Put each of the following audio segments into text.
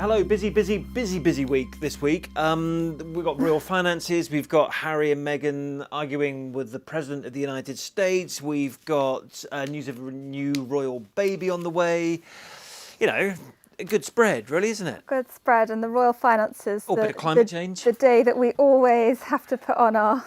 Hello, busy week this week. We've got royal finances, we've got Harry and Meghan arguing with the President of the United States, we've got news of a new royal baby on the way. You know, a good spread, really, isn't it? Good spread, and the royal finances. A bit of climate change. The day that we always have to put on our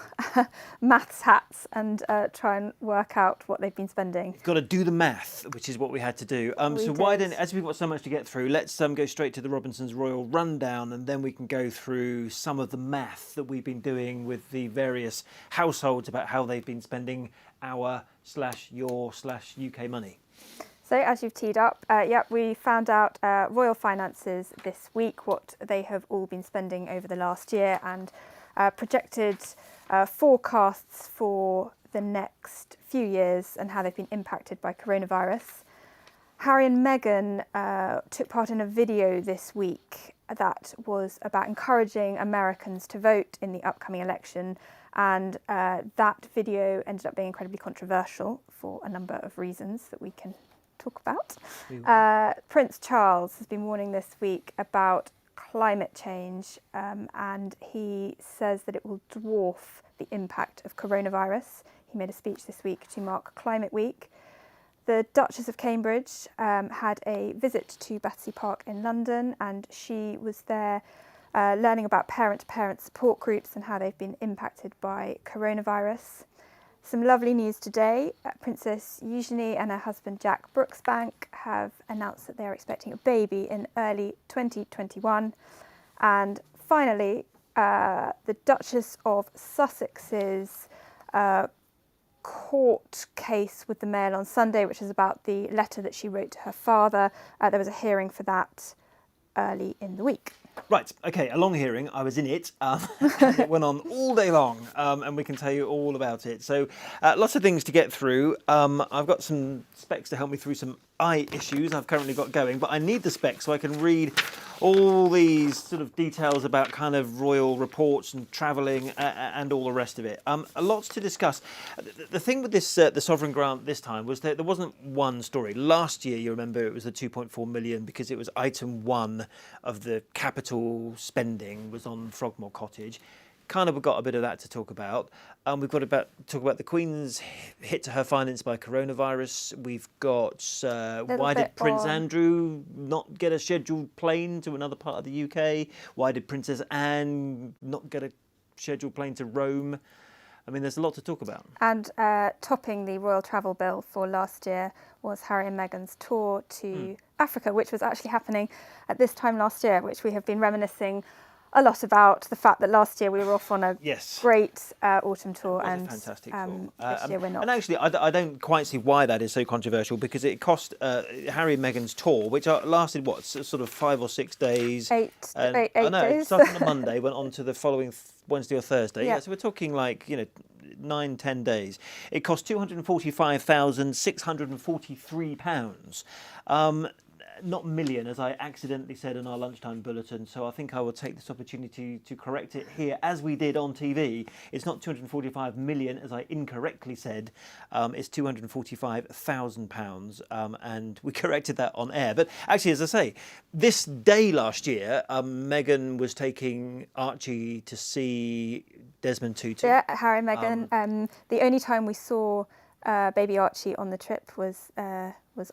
maths hats and try and work out what they've been spending. You've got to do the math, which is what we had to do. Why don't, as we've got so much to get through, let's go straight to the Robinsons Royal Rundown, and then we can go through some of the math that we've been doing with the various households about how they've been spending our/your/UK money. So, as you've teed up, we found out royal finances this week, what they have all been spending over the last year, and projected forecasts for the next few years and how they've been impacted by coronavirus. Harry and Meghan took part in a video this week that was about encouraging Americans to vote in the upcoming election, and that video ended up being incredibly controversial for a number of reasons that we can talk about. Prince Charles has been warning this week about climate change, and he says that it will dwarf the impact of coronavirus. He made a speech this week to mark Climate Week. The Duchess of Cambridge had a visit to Battersea Park in London, and she was there learning about parent-to-parent support groups and how they've been impacted by coronavirus. Some lovely news today. Princess Eugenie and her husband Jack Brooksbank have announced that they are expecting a baby in early 2021. And finally, the Duchess of Sussex's court case with the Mail on Sunday, which is about the letter that she wrote to her father. There was a hearing for that early in the week. Right, okay, a long hearing. I was in it. It went on all day long, and we can tell you all about it. So, lots of things to get through. I've got some specs to help me through some eye issues I've currently got going, but I need the specs so I can read all these sort of details about kind of royal reports and travelling and all the rest of it. Lots to discuss. The thing with this, the sovereign grant this time, was that there wasn't one story. Last year, you remember, it was the 2.4 million because it was item one of the capital spending was on Frogmore Cottage. Kind of got a bit of that to talk about. We've got to talk about the Queen's hit to her finance by coronavirus. We've got why did Prince Andrew not get a scheduled plane to another part of the UK? Why did Princess Anne not get a scheduled plane to Rome? I mean, there's a lot to talk about. And topping the royal travel bill for last year was Harry and Meghan's tour to Africa, which was actually happening at this time last year, which we have been reminiscing a lot about the fact that last year we were off on a great autumn tour, and a fantastic tour. This year we're not. And actually, I don't quite see why that is so controversial, because it cost Harry and Meghan's tour, which lasted sort of 5 or 6 days. Eight days. It started on a Monday, went on to the following Wednesday or Thursday. Yeah, so we're talking 9-10 days. It cost £245,643. Not million, as I accidentally said in our lunchtime bulletin, so I think I will take this opportunity to correct it here, as we did on TV. It's not 245 million, as I incorrectly said. It's £245,000, and we corrected that on air. But actually, as I say, this day last year, Meghan was taking Archie to see Desmond Tutu. Yeah, Harry and Meghan. The only time we saw baby Archie on the trip was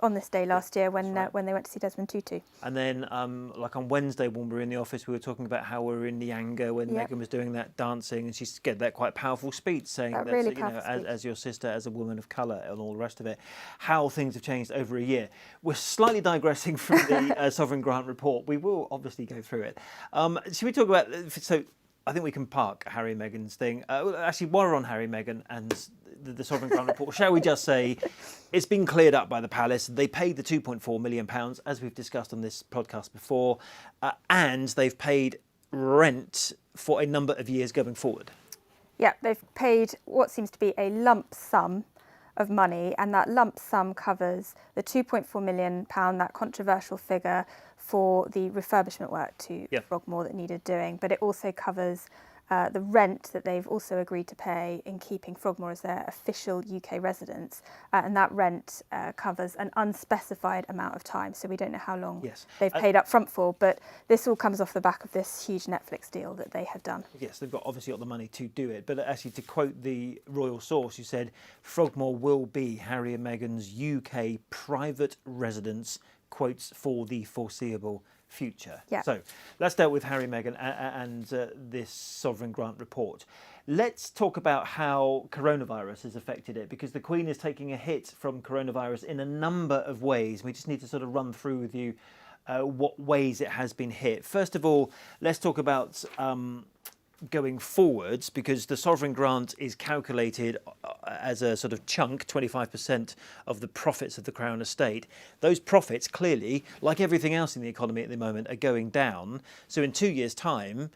on this day last year when they went to see Desmond Tutu. And then, on Wednesday when we were in the office, we were talking about how we were in Nyanga when Meghan was doing that dancing, and she gave that quite powerful speech saying that, really as your sister, as a woman of colour, and all the rest of it, how things have changed over a year. We're slightly digressing from the Sovereign Grant report. We will obviously go through it. Should we talk about... So I think we can park Harry and Meghan's thing. Actually, while we're on Harry and Meghan and the Sovereign Grant report, shall we just say it's been cleared up by the palace. They paid the £2.4 million, as we've discussed on this podcast before, and they've paid rent for a number of years going forward. Yeah, they've paid what seems to be a lump sum of money, and that lump sum covers the £2.4 million, that controversial figure for the refurbishment work to Frogmore that needed doing, but it also covers the rent that they've also agreed to pay in keeping Frogmore as their official UK residence, and that rent covers an unspecified amount of time, so we don't know how long they've paid up front for, but this all comes off the back of this huge Netflix deal that they have done. Yes, they've obviously got the money to do it, but actually, to quote the royal source, who said Frogmore will be Harry and Meghan's UK private residence, quotes, for the foreseeable future. Yeah. So let's deal with Harry, Meghan, and this sovereign grant report. Let's talk about how coronavirus has affected it, because the Queen is taking a hit from coronavirus in a number of ways. We just need to sort of run through with you what ways it has been hit. First of all, let's talk about going forwards, because the sovereign grant is calculated as a sort of chunk, 25% of the profits of the Crown estate. Those profits clearly, like everything else in the economy at the moment, are going down. So in 2 years' time,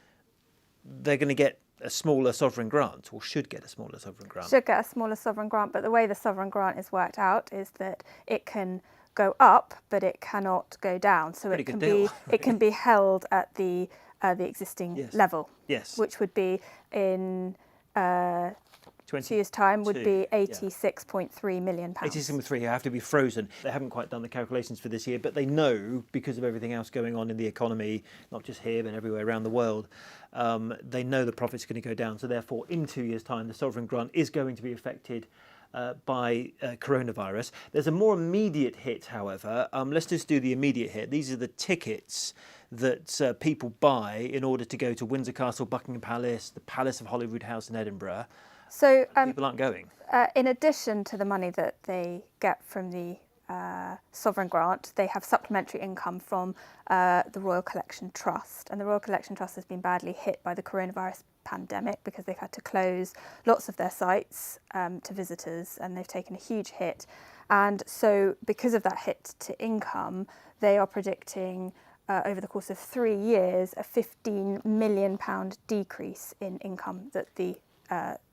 they're going to get a smaller sovereign grant, or should get a smaller sovereign grant. Should get a smaller sovereign grant, but the way the sovereign grant is worked out is that it can go up, but it cannot go down. So it can be held at the existing level. Yes. Which would be in 2 years' time would be £86.3 million. 86.3 have to be frozen. They haven't quite done the calculations for this year, but they know, because of everything else going on in the economy, not just here but everywhere around the world, they know the profit's going to go down. So therefore, in 2 years' time, the sovereign grant is going to be affected by coronavirus. There's a more immediate hit, however. Let's just do the immediate hit. These are the tickets that people buy in order to go to Windsor Castle, Buckingham Palace, the Palace of Holyrood House in Edinburgh. So people aren't going. In addition to the money that they get from the sovereign grant, they have supplementary income from the Royal Collection Trust. And the Royal Collection Trust has been badly hit by the coronavirus pandemic because they've had to close lots of their sites to visitors, and they've taken a huge hit. And so because of that hit to income, they are predicting over the course of 3 years a £15 million decrease in income that the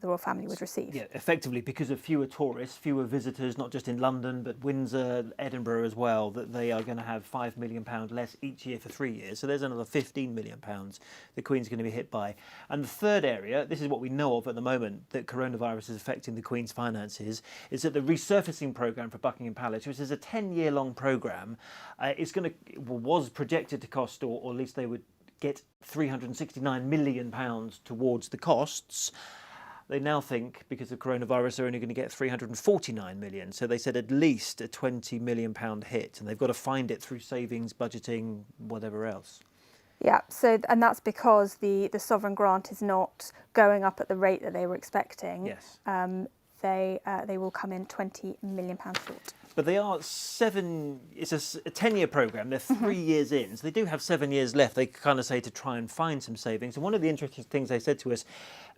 royal family would receive. Yeah, effectively because of fewer tourists, fewer visitors, not just in London, but Windsor, Edinburgh as well, that they are going to have £5 million less each year for 3 years. So there's another £15 million the Queen's going to be hit by. And the third area, this is what we know of at the moment, that coronavirus is affecting the Queen's finances, is that the resurfacing programme for Buckingham Palace, which is a 10-year-long programme, was projected to cost, or at least they would get £369 million towards the costs. They now think, because of coronavirus, they're only going to get £349 million. So they said at least a £20 million hit, and they've got to find it through savings, budgeting, whatever else. Yeah, so and that's because the sovereign grant is not going up at the rate that they were expecting. Yes. They will come in £20 million short. But they are it's a 10-year programme. They're 3 years in, so they do have 7 years left. They kind of say to try and find some savings. And one of the interesting things they said to us,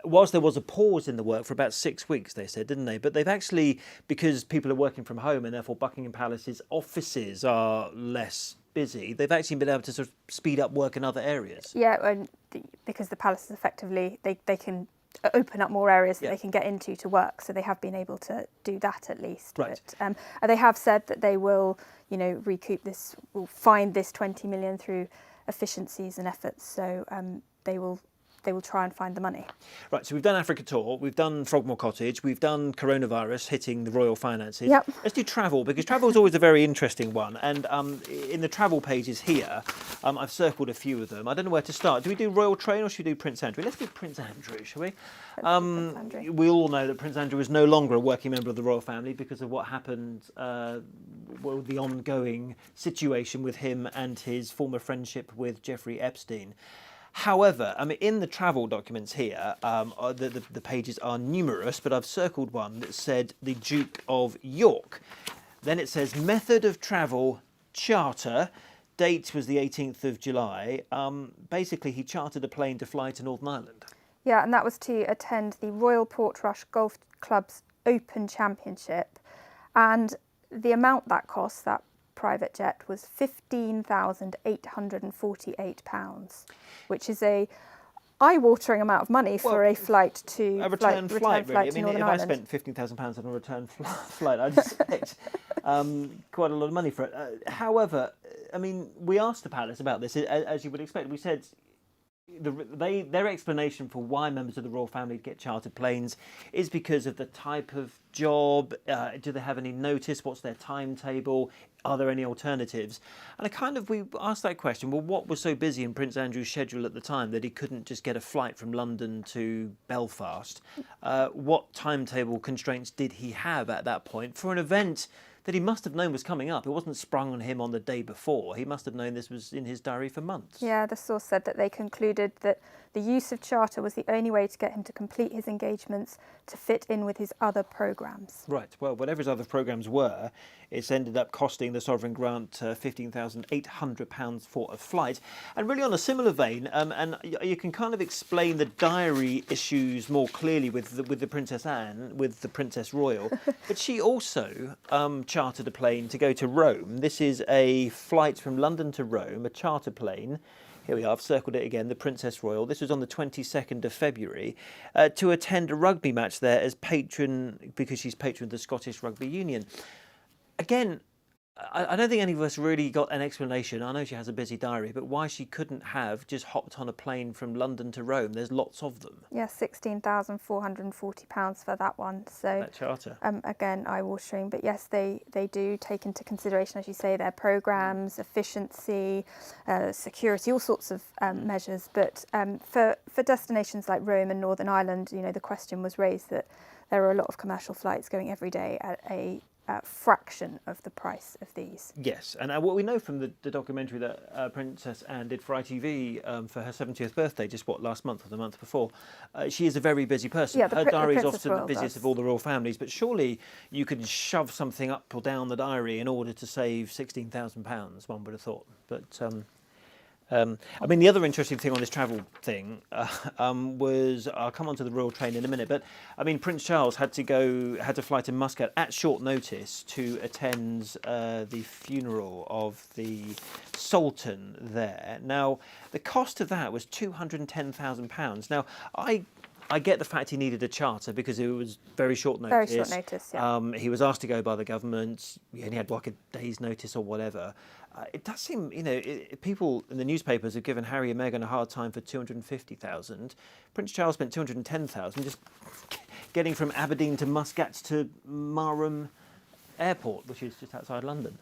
whilst there was a pause in the work for about 6 weeks, they said, didn't they? But they've actually, because people are working from home and therefore Buckingham Palace's offices are less busy, they've actually been able to sort of speed up work in other areas. Yeah, and because the palace is effectively, they can open up more areas that they can get into to work, so they have been able to do that at least. Right. But they have said that they will, recoup this, will find this 20 million through efficiencies and efforts. So they will try and find the money. Right, so we've done Africa Tour, we've done Frogmore Cottage, we've done coronavirus hitting the royal finances. Yep. Let's do travel, because travel is always a very interesting one. And in the travel pages here, I've circled a few of them. I don't know where to start. Do we do Royal Train or should we do Prince Andrew? Let's do Prince Andrew, shall we? Prince Andrew. We all know that Prince Andrew is no longer a working member of the royal family because of what happened, the ongoing situation with him and his former friendship with Jeffrey Epstein. However, in the travel documents here, the pages are numerous, but I've circled one that said the Duke of York. Then it says method of travel charter. Date was the 18th of July. Basically, he chartered a plane to fly to Northern Ireland. Yeah, and that was to attend the Royal Portrush Golf Club's Open Championship. And the amount that cost, that private jet, was £15,848, which is a eye-watering amount of money for a flight to a return flight, really. To Northern If Ireland. I spent £15,000 on a return flight, I'd expect quite a lot of money for it. However, we asked the palace about this, as you would expect. We said, Their explanation for why members of the royal family get chartered planes is because of the type of job. Do they have any notice? What's their timetable? Are there any alternatives? And we asked that question. Well, what was so busy in Prince Andrew's schedule at the time that he couldn't just get a flight from London to Belfast? What timetable constraints did he have at that point for an event that he must have known was coming up? It wasn't sprung on him on the day before. He must have known this was in his diary for months. Yeah, the source said that they concluded that the use of charter was the only way to get him to complete his engagements to fit in with his other programmes. Right. Well, whatever his other programmes were, it's ended up costing the sovereign grant £15,800 for a flight. And really on a similar vein, and you can kind of explain the diary issues more clearly with the Princess Anne, with the Princess Royal, but she also chartered a plane to go to Rome. This is a flight from London to Rome, a charter plane. Here we are, I've circled it again, the Princess Royal. This was on the 22nd of February to attend a rugby match there as patron, because she's patron of the Scottish Rugby Union. Again, I don't think any of us really got an explanation. I know she has a busy diary, but why she couldn't have just hopped on a plane from London to Rome. There's lots of them. Yeah, £16,440 for that one. So that charter. Again, eye-watering. But yes, they do take into consideration, as you say, their programmes, efficiency, security, all sorts of measures. But for destinations like Rome and Northern Ireland, the question was raised that there are a lot of commercial flights going every day at a fraction of the price of these. Yes, and what we know from the documentary that Princess Anne did for ITV for her 70th birthday, just last month or the month before, she is a very busy person. Yeah, her diary is often Royal the busiest of all the royal families, but surely you could shove something up or down the diary in order to save £16,000, one would have thought. But the other interesting thing on this travel thing was, I'll come on to the royal train in a minute, but Prince Charles had to fly to Muscat at short notice to attend the funeral of the Sultan there. Now, the cost of that was £210,000. Now, I get the fact he needed a charter because it was very short notice. Very short notice, yeah. He was asked to go by the government. He only had a day's notice or whatever. It does seem, people in the newspapers have given Harry and Meghan a hard time for $250,000. Prince Charles spent $210,000 just getting from Aberdeen to Muscat to Marham Airport, which is just outside London.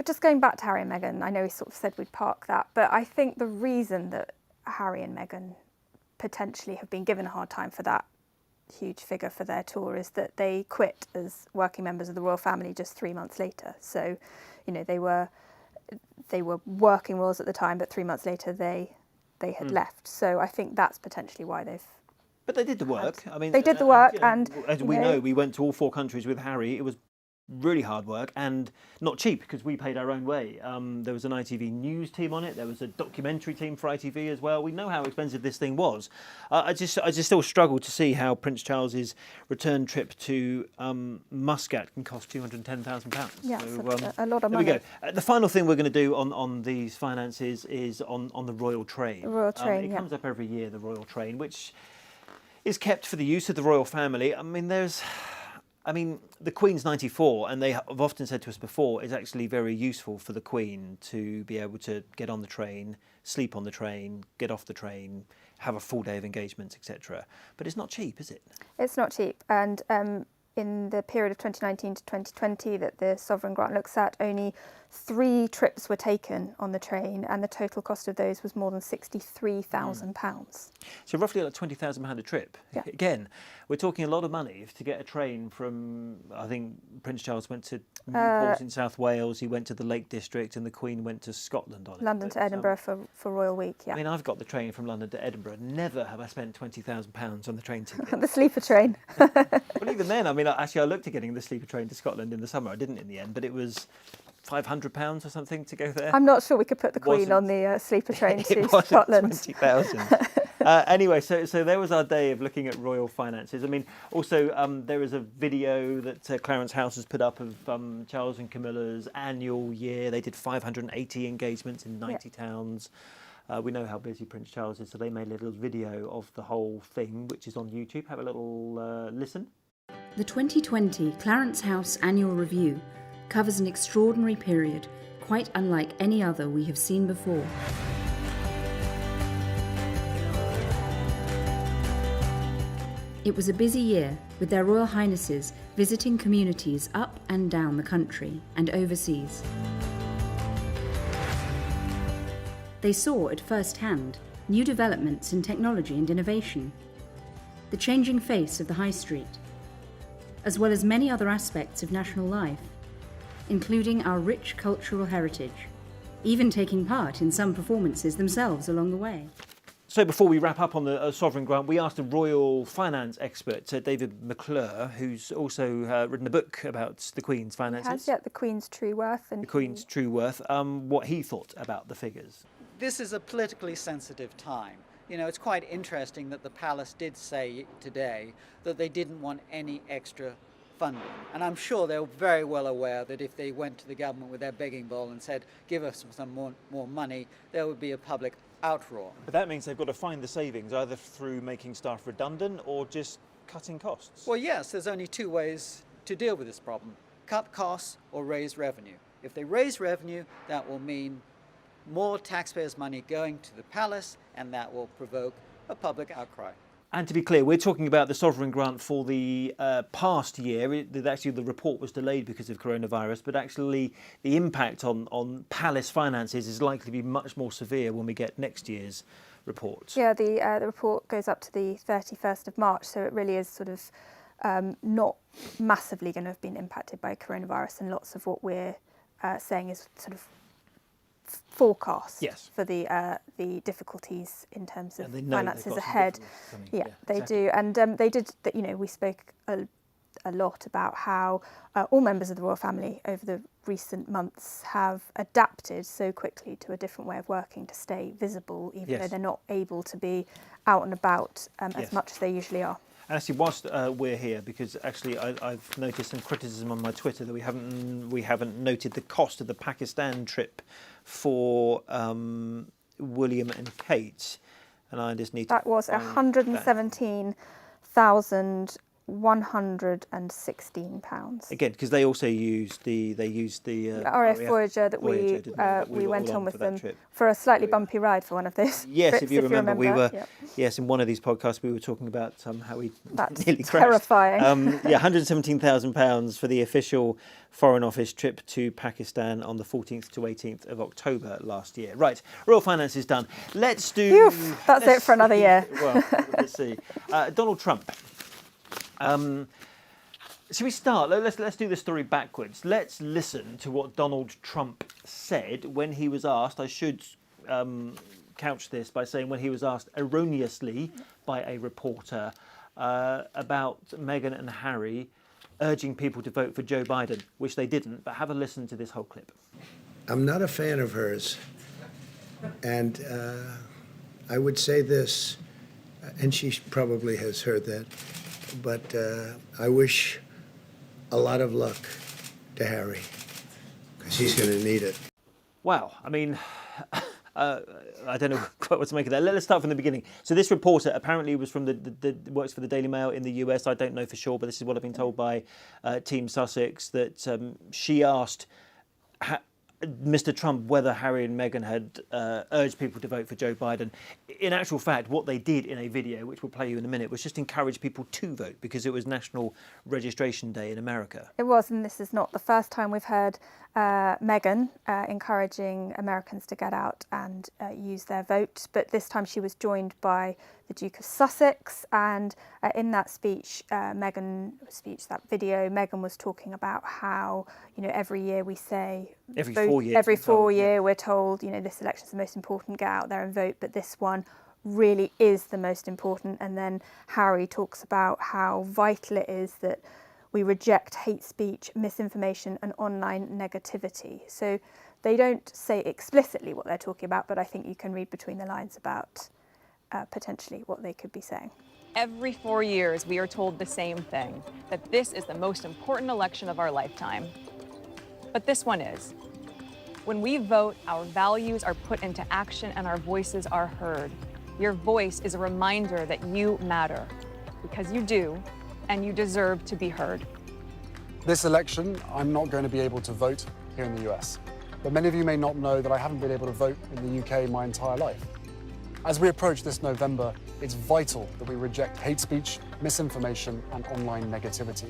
Just going back to Harry and Meghan, I know we sort of said we'd park that, but I think the reason that Harry and Meghan potentially have been given a hard time for that huge figure for their tour is that they quit as working members of the royal family just 3 months later. So, they were working royals at the time, but 3 months later they had left. So I think that's potentially why they've. But they did the work. They did the work, and as we know, we went to all 4 countries with Harry. It was really hard work and not cheap because we paid our own way. There was an ITV news team on it. There was a documentary team for ITV as well. We know how expensive this thing was. I just still struggle to see how Prince Charles's return trip to Muscat can cost £210,000. Yeah, so, a lot of money. There we go. The final thing we're going to do on these finances is on the royal train. The royal train, it comes up every year, the royal train, which is kept for the use of the royal family. The Queen's 94, and they have often said to us before, is actually very useful for the Queen to be able to get on the train, sleep on the train, get off the train, have a full day of engagements, etc. But it's not cheap, is it? It's not cheap. And in the period of 2019 to 2020 that the sovereign grant looks at, only 3 trips were taken on the train, and the total cost of those was more than £63,000. So roughly like £20,000 a trip. Yeah. Again, we're talking a lot of money to get a train from, I think Prince Charles went to Newport in South Wales, he went to the Lake District, and the Queen went to Scotland on it. London to Edinburgh for Royal Week, yeah. I've got the train from London to Edinburgh. Never have I spent £20,000 on the train ticket. The sleeper train. Well, even then, I looked at getting the sleeper train to Scotland in the summer. I didn't in the end, but it was £500 or something to go there. I'm not sure we could put the Queen on the sleeper train to it wasn't Scotland. 20,000. Anyway, so there was our day of looking at royal finances. Also there is a video that Clarence House has put up of Charles and Camilla's annual year. They did 580 engagements in 90 towns. We know how busy Prince Charles is, so they made a little video of the whole thing, which is on YouTube. Have a little listen. The 2020 Clarence House Annual Review covers an extraordinary period, quite unlike any other we have seen before. It was a busy year, with their Royal Highnesses visiting communities up and down the country and overseas. They saw at first hand new developments in technology and innovation, the changing face of the High Street, as well as many other aspects of national life, including our rich cultural heritage, even taking part in some performances themselves along the way. So before we wrap up on the sovereign grant, we asked a royal finance expert, David McClure, who's also written a book about the Queen's finances. He has, yeah, The Queen's True Worth. And The Queen's True Worth, what he thought about the figures. This is a politically sensitive time. You know, it's quite interesting that the palace did say today that they didn't want any extra funding. And I'm sure they're very well aware that if they went to the government with their begging bowl and said, give us some more money, there would be a public outroar. But that means they've got to find the savings, either through making staff redundant or just cutting costs. Well, yes, there's only two ways to deal with this problem. Cut costs or raise revenue. If they raise revenue, that will mean more taxpayers' money going to the palace, and that will provoke a public outcry. And to be clear, we're talking about the sovereign grant for the past year. Actually, the report was delayed because of coronavirus, but actually the impact on palace finances is likely to be much more severe when we get next year's report. Yeah, the report goes up to the 31st of March, so it really is sort of not massively going to have been impacted by coronavirus, and lots of what we're saying is sort of forecast for the difficulties in terms of finances ahead. Yeah, they do, and they did. You know, we spoke a lot about how all members of the royal family over the recent months have adapted so quickly to a different way of working to stay visible, even though they're not able to be out and about as much as they usually are. And actually, whilst we're here, because actually I've noticed some criticism on my Twitter that we haven't noted the cost of the Pakistan trip for William and Kate, and I just need that was £117,116. Again, because they also used the RAF Voyager that we went on with them for a slightly bumpy ride for one of those. Yes, trips, if you remember, we were in one of these podcasts we were talking about how we nearly crashed. Terrifying. £117,000 for the official Foreign Office trip to Pakistan on the 14th to 18th of October last year. Right, royal finance is done. Let's do. That's it for another year. Well, let's see. Donald Trump. Shall we start? Let's do the story backwards. Let's listen to what Donald Trump said when he was asked. I should couch this by saying when he was asked erroneously by a reporter about Meghan and Harry urging people to vote for Joe Biden, which they didn't. But have a listen to this whole clip. I'm not a fan of hers, and I would say this, and she probably has heard that. But I wish a lot of luck to Harry, because he's going to need it. Wow, I mean, I don't know quite what to make of that. Let's start from the beginning. So this reporter apparently was from works for the Daily Mail in the US. I don't know for sure, but this is what I've been told by Team Sussex, that she asked Mr. Trump whether Harry and Meghan had urged people to vote for Joe Biden. In actual fact, what they did in a video, which we'll play you in a minute, was just encourage people to vote because it was National Registration Day in America. It was, and this is not the first time we've heard Meghan encouraging Americans to get out and use their vote, but this time she was joined by the Duke of Sussex, and in that speech, that video, Meghan was talking about how, you know, every year we say every vote, 4 years, every 4 year we're told, you know, this election's the most important, get out there and vote, but this one really is the most important. And then Harry talks about how vital it is that we reject hate speech, misinformation and online negativity. So they don't say explicitly what they're talking about, but I think you can read between the lines about potentially what they could be saying. Every 4 years, we are told the same thing, that this is the most important election of our lifetime. But this one is. When we vote, our values are put into action and our voices are heard. Your voice is a reminder that you matter, because you do, and you deserve to be heard. This election, I'm not going to be able to vote here in the US. But many of you may not know that I haven't been able to vote in the UK my entire life. As we approach this November, It's vital that we reject hate speech, misinformation, and online negativity.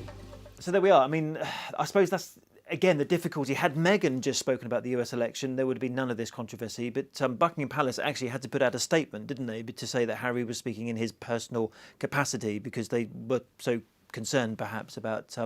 So there we are. I mean, I suppose that's, again, the difficulty. Had Meghan just spoken about the US election, there would have been none of this controversy. But Buckingham Palace actually had to put out a statement, didn't they, to say that Harry was speaking in his personal capacity because they were so concerned, perhaps, about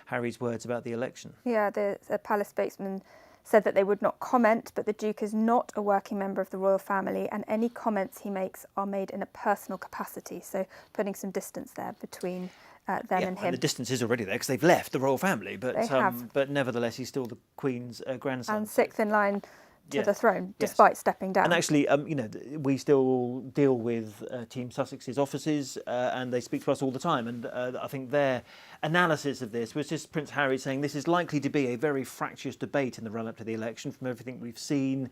Harry's words about the election. Yeah, the palace spokesman said that they would not comment, but the Duke is not a working member of the royal family, and any comments he makes are made in a personal capacity. So putting some distance there between them and him. And the distance is already there because they've left the royal family, They have. but nevertheless, he's still the Queen's grandson. And sixth in line to Yeah. the throne, Yes. despite stepping down. And actually, we still deal with Team Sussex's offices, and they speak to us all the time. And I think their analysis of this was just Prince Harry saying this is likely to be a very fractious debate in the run-up to the election from everything we've seen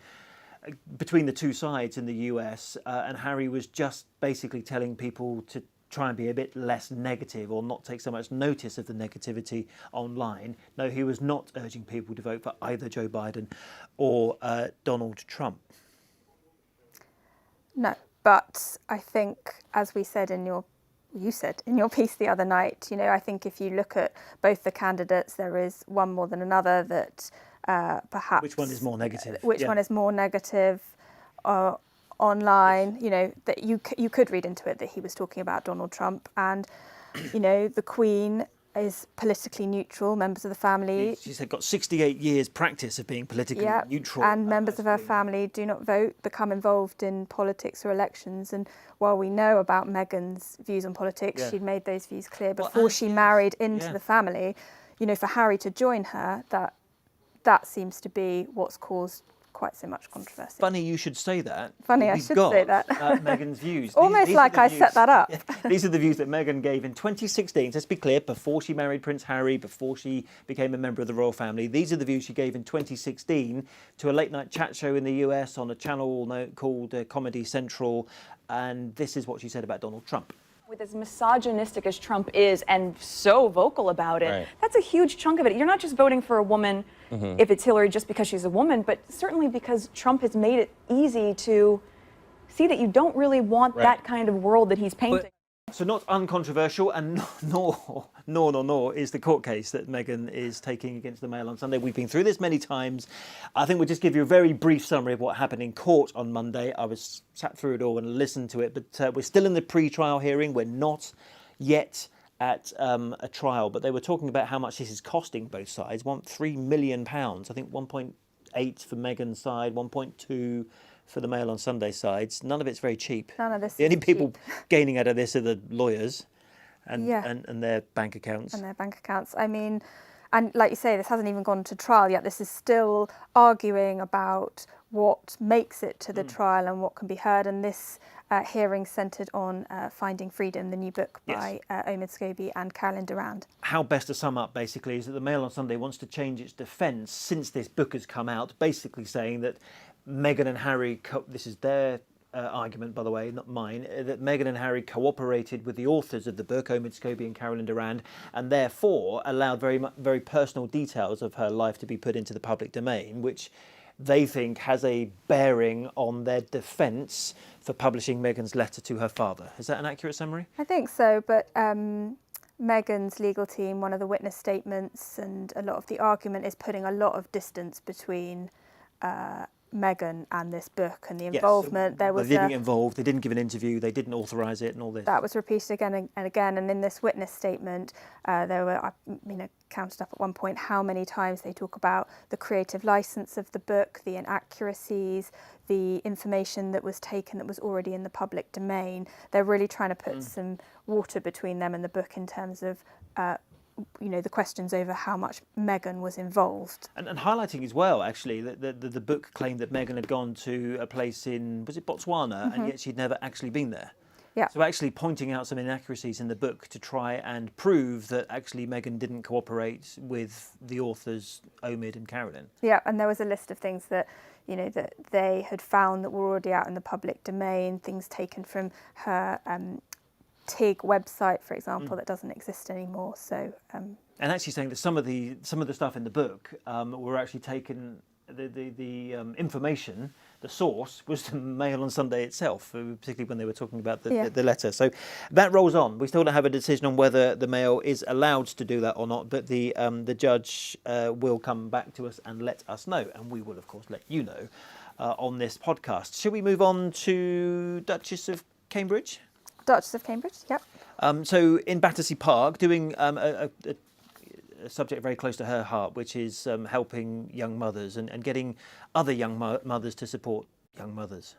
between the two sides in the US. And Harry was just basically telling people to try and be a bit less negative or not take so much notice of the negativity online. No, he was not urging people to vote for either Joe Biden or Donald Trump. No, but I think, as you said in your piece the other night, I think if you look at both the candidates, there is one more than another that perhaps... Which one is more negative? Which one is more negative online? That you could read into it that he was talking about Donald Trump, and the Queen is politically neutral, members of the family. She's got 68 years practice of being politically neutral. And members of her family do not vote, become involved in politics or elections. And while we know about Meghan's views on politics, she'd made those views clear before she married into the family. For Harry to join her, that seems to be what's caused quite so much controversy. Funny you should say that. Funny I We've should got, say that. Meghan's views. Almost like I set that up. These are the views that Meghan gave in 2016. Let's be clear, before she married Prince Harry, before she became a member of the royal family. These are the views she gave in 2016 to a late-night chat show in the US on a channel called Comedy Central. And this is what she said about Donald Trump. With as misogynistic as Trump is and so vocal about it, that's a huge chunk of it. You're not just voting for a woman if it's Hillary just because she's a woman, but certainly because Trump has made it easy to see that you don't really want that kind of world that he's painting. So not uncontroversial, and nor is the court case that Meghan is taking against the Mail on Sunday. We've been through this many times. I think we'll just give you a very brief summary of what happened in court on Monday. I was sat through it all and listened to it, but we're still in the pre-trial hearing. We're not yet at a trial, but they were talking about how much this is costing both sides. £3 million. I think 1.8 for Meghan's side, 1.2 for the Mail on Sunday sides. None of it's very cheap. None of this The only is people cheap. gaining out of this are the lawyers and their bank accounts. And their bank accounts. I mean, and like you say, this hasn't even gone to trial yet. This is still arguing about what makes it to the trial and what can be heard. And this hearing centred on Finding Freedom, the new book by Omid Scobie and Carolyn Durand. How best to sum up, basically, is that the Mail on Sunday wants to change its defence since this book has come out, basically saying that Meghan and Harry, this is their argument, by the way, not mine, that Meghan and Harry cooperated with the authors of the book, Omid Scobie and Carolyn Durand, and therefore allowed very personal details of her life to be put into the public domain, which they think has a bearing on their defence for publishing Meghan's letter to her father. Is that an accurate summary? I think so, but Meghan's legal team, one of the witness statements and a lot of the argument is putting a lot of distance between Meghan and this book and the involvement. Yes, they didn't get involved, they didn't give an interview, they didn't authorise it and all this. That was repeated again and again, and in this witness statement there were, counted up at one point how many times they talk about the creative licence of the book, the inaccuracies, the information that was taken that was already in the public domain. They're really trying to put some water between them and the book in terms of the questions over how much Meghan was involved. And highlighting as well, actually, that the book claimed that Meghan had gone to a place in, was it Botswana, and yet she'd never actually been there. Yeah. So actually pointing out some inaccuracies in the book to try and prove that actually Meghan didn't cooperate with the authors, Omid and Carolyn. Yeah, and there was a list of things that, that they had found that were already out in the public domain, things taken from her TIG website, for example, that doesn't exist anymore. So, and actually saying that some of the stuff in the book were actually taken the information, the source, was the Mail on Sunday itself, particularly when they were talking about the letter. So that rolls on. We still don't have a decision on whether the Mail is allowed to do that or not, but the judge will come back to us and let us know, and we will, of course, let you know on this podcast. Should we move on to Duchess of Cambridge? Duchess of Cambridge, yep. So in Battersea Park, doing a subject very close to her heart, which is helping young mothers and getting other young mothers to support young mothers.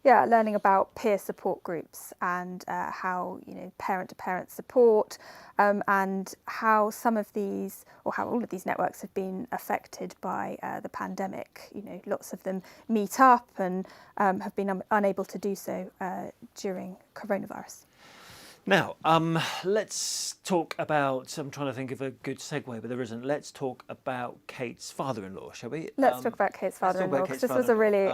Yeah, learning about peer support groups and how, parent-to-parent support and how some of these, or how all of these networks have been affected by the pandemic. Lots of them meet up and have been unable to do so during coronavirus. Now, let's talk about, I'm trying to think of a good segue, but there isn't. Let's talk about Kate's father-in-law, shall we? Let's talk about Kate's father-in-law, because this was a really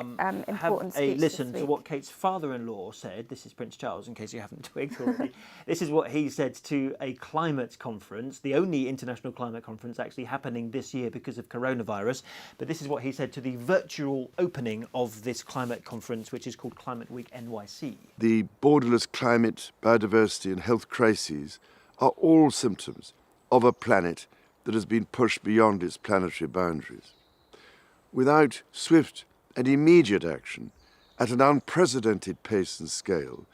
important speech. Have a listen to what Kate's father-in-law said. This is Prince Charles, in case you haven't twigged already. This is what he said to a climate conference, the only international climate conference actually happening this year because of coronavirus. But this is what he said to the virtual opening of this climate conference, which is called Climate Week NYC. The borderless climate, biodiversity and health crises are all symptoms of a planet that has been pushed beyond its planetary boundaries. Without swift and immediate action at an unprecedented pace and scale,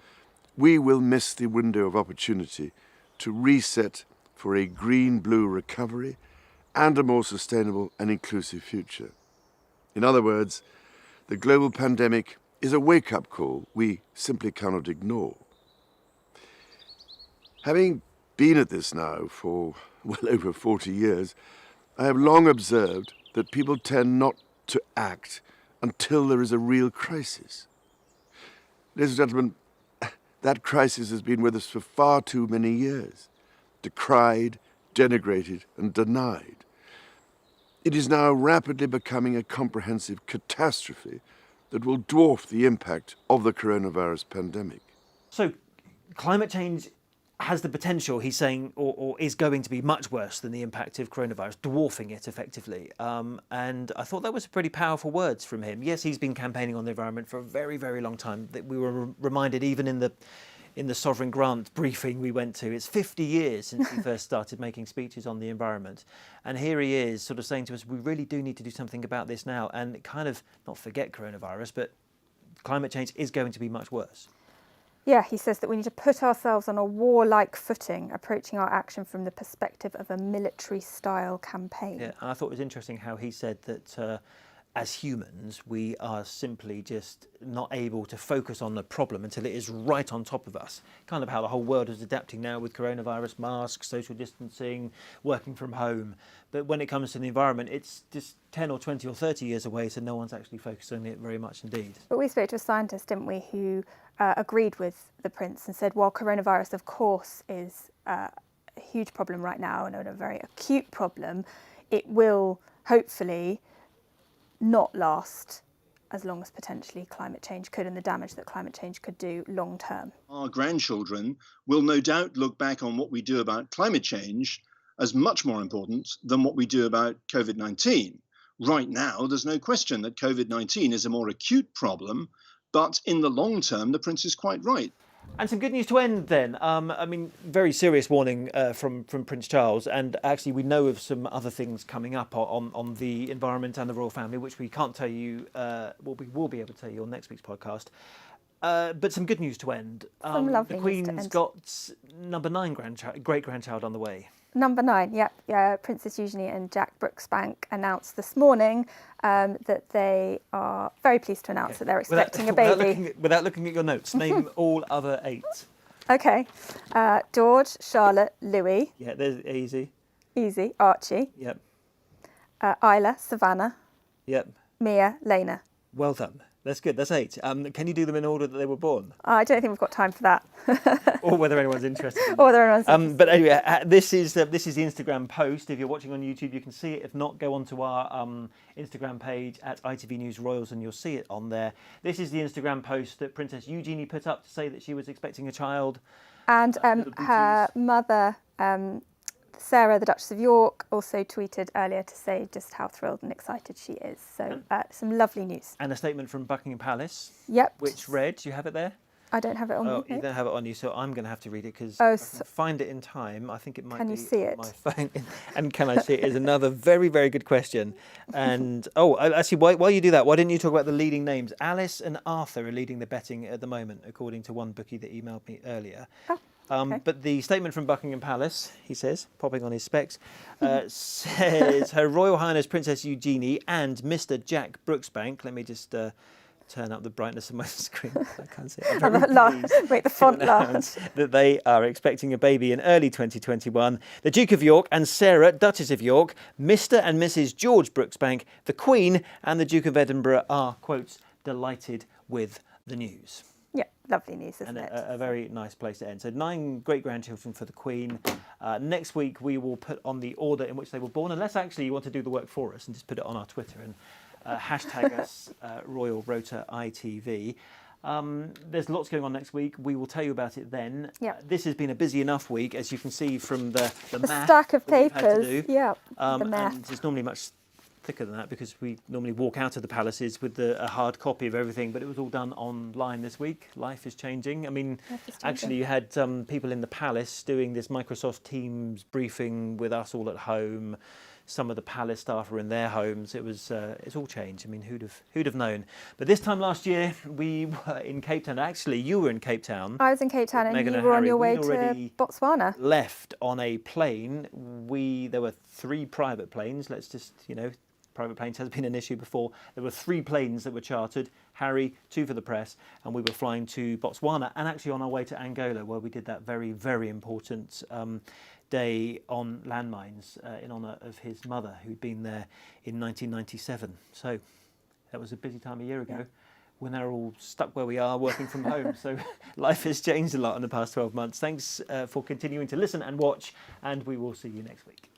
we will miss the window of opportunity to reset for a green-blue recovery and a more sustainable and inclusive future. In other words, the global pandemic is a wake-up call we simply cannot ignore. Having been at this now for well over 40 years, I have long observed that people tend not to act until there is a real crisis. Ladies and gentlemen, that crisis has been with us for far too many years, decried, denigrated, and denied. It is now rapidly becoming a comprehensive catastrophe that will dwarf the impact of the coronavirus pandemic. So, climate change has the potential, he's saying, or is going to be much worse than the impact of coronavirus, dwarfing it effectively. And I thought that was pretty powerful words from him. Yes, he's been campaigning on the environment for a very, very long time. That we were reminded even in the Sovereign Grant briefing we went to, it's 50 years since he first started making speeches on the environment. And here he is sort of saying to us, we really do need to do something about this now and kind of not forget coronavirus, but climate change is going to be much worse. Yeah, he says that we need to put ourselves on a warlike footing, approaching our action from the perspective of a military-style campaign. Yeah, and I thought it was interesting how he said that as humans, we are simply just not able to focus on the problem until it is right on top of us. Kind of how the whole world is adapting now with coronavirus, masks, social distancing, working from home. But when it comes to the environment, it's just 10 or 20 or 30 years away, so no one's actually focusing on it very much indeed. But we spoke to a scientist, didn't we, who agreed with the Prince and said, while coronavirus, of course, is a huge problem right now and a very acute problem, it will hopefully not last as long as potentially climate change could and the damage that climate change could do long term. Our grandchildren will no doubt look back on what we do about climate change as much more important than what we do about COVID-19. Right now, there's no question that COVID-19 is a more acute problem, but in the long term, the Prince is quite right. And some good news to end then. I mean, very serious warning from Prince Charles, and actually we know of some other things coming up on the environment and the royal family, which we can't tell you, we will be able to tell you on next week's podcast. But some good news to end. Some lovely the news to Queen's end. got number 9 great-grandchild on the way. Number 9, yeah. Princess Eugenie and Jack Brooksbank announced this morning that they are very pleased to announce that they're expecting a baby. Without looking at your notes, name all other 8. Okay. George, Charlotte, Louis. Yeah, there's easy. Easy. Archie. Yep. Isla, Savannah. Yep. Mia, Lena. Well done. That's good. That's 8. Can you do them in order that they were born? I don't think we've got time for that. Or whether anyone's interested. Or whether anyone's interested. But anyway, this is the Instagram post. If you're watching on YouTube, you can see it. If not, go onto our Instagram page at ITV News Royals and you'll see it on there. This is the Instagram post that Princess Eugenie put up to say that she was expecting a child. And her mother, Sarah, the Duchess of York, also tweeted earlier to say just how thrilled and excited she is. So some lovely news. And a statement from Buckingham Palace, Yep. which read, do you have it there? I don't have it on me. Oh, you don't have it on you, so I'm going to have to read it because Oh, I can find it in time. I think it might Can be you see on it? my phone. And can I see it is another very, very good question. And, actually, while you do that, why didn't you talk about the leading names? Alice and Arthur are leading the betting at the moment, according to one bookie that emailed me earlier. Oh, okay. But the statement from Buckingham Palace, he says, popping on his specs, says Her Royal Highness Princess Eugenie and Mr. Jack Brooksbank. Let me just turn up the brightness of my screen. I can't see it. Make the font large. That they are expecting a baby in early 2021. The Duke of York and Sarah, Duchess of York, Mr. and Mrs. George Brooksbank, the Queen and the Duke of Edinburgh are, quotes, delighted with the news. Yeah, lovely news, isn't And it? a very nice place to end. So 9 great-grandchildren for the Queen. Next week we will put on the order in which they were born, unless actually you want to do the work for us and just put it on our Twitter and hashtag us Royal Rota ITV. There's lots going on next week. We will tell you about it then. Yep. This has been a busy enough week, as you can see from the math stack of that we've had to papers. do. Yeah, the And math. it's normally much thicker than that because we normally walk out of the palaces with a hard copy of everything, but it was all done online this week. Life is changing. I mean, actually you had people in the palace doing this Microsoft Teams briefing with us all at home. Some of the palace staff were in their homes. It's all changed. I mean, who'd have known? But this time last year, we were in Cape Town. Actually, you were in Cape Town. I was in Cape Town, and Meghan you and were on Harry. your way We'd to already Botswana. left on a plane. There were 3 private planes. Let's just, private planes has been an issue before. There were 3 planes that were chartered. Harry, 2 for the press, and we were flying to Botswana and actually on our way to Angola, where we did that very, very important day on landmines in honour of his mother, who'd been there in 1997. So that was a busy time a year ago. Yeah. We're now all stuck where we are, working from home. So life has changed a lot in the past 12 months. Thanks for continuing to listen and watch, and we will see you next week.